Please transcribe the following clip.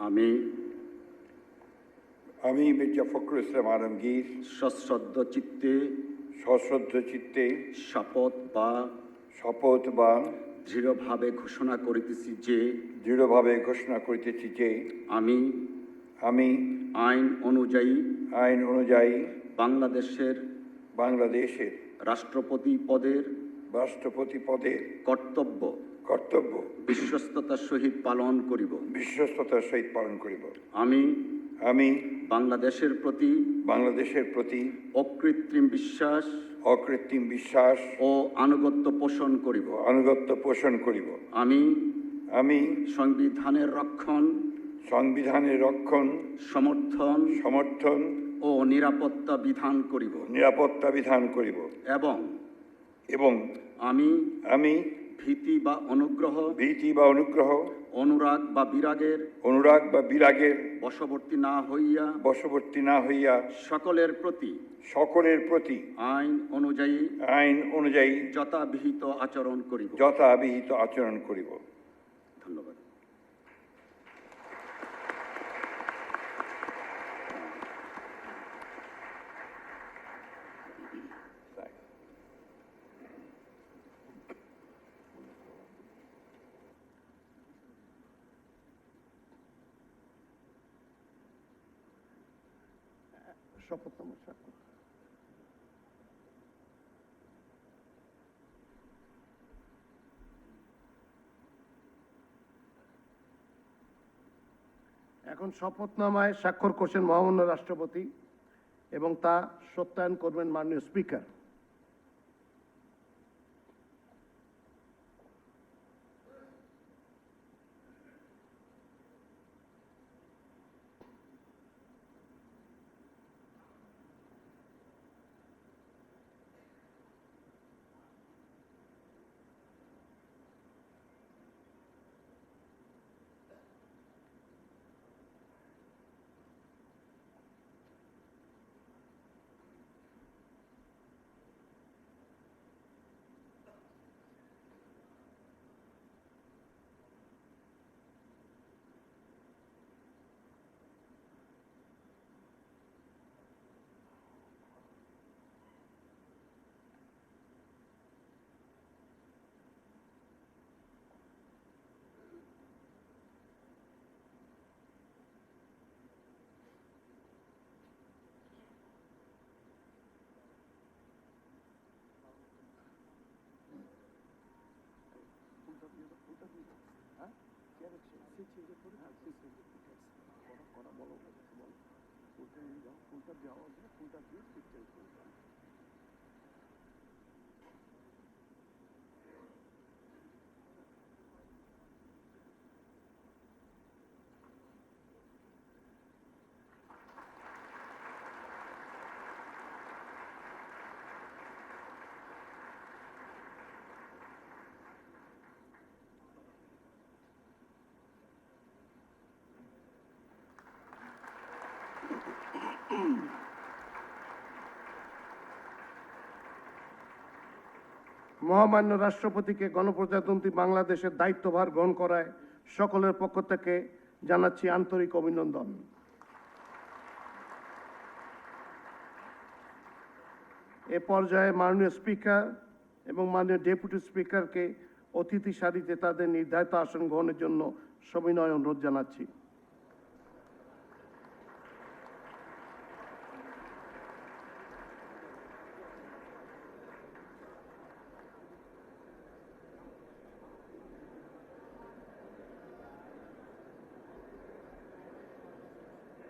আমি আমি মির্জা ফখরুল ইসলাম আলমগীর সশ্রদ্ধ চিত্তে শপথ বা দৃঢ়ভাবে ঘোষণা করিতেছি যে আমি আইন অনুযায়ী বাংলাদেশের রাষ্ট্রপতি পদের কর্তব্য বিশ্বস্ততার সহিত পালন করিব। আমি বাংলাদেশের প্রতি অকৃত্রিম বিশ্বাস ও আনুগত্য পোষণ করিব। আমি সংবিধানের রক্ষণ সমর্থন ও নিরাপত্তা বিধান করিব এবং আমি ভীতি বা অনুগ্রহ অনুরাগ বা বিরাগের বশবর্তী না হইয়া সকলের প্রতি আইন অনুযায়ী যথাবিহিত আচরণ করিব। ধন্যবাদ। শপথনামা স্বাক্ষর। এখন শপথনামায় স্বাক্ষর করছেন মহামান্য রাষ্ট্রপতি এবং তা সত্যায়ন করবেন মাননীয় স্পিকার। মহামান্য রাষ্ট্রপতিকে গণপ্রজাতন্ত্রী বাংলাদেশের দায়িত্বভার গ্রহণ করায় সকলের পক্ষ থেকে জানাচ্ছি আন্তরিক অভিনন্দন। এ পর্যায়ে মাননীয় স্পিকার এবং মাননীয় ডেপুটি স্পিকারকে অতিথি সারিতে তাদের নির্ধারিত আসন গ্রহণের জন্য সবিনয় অনুরোধ জানাচ্ছি।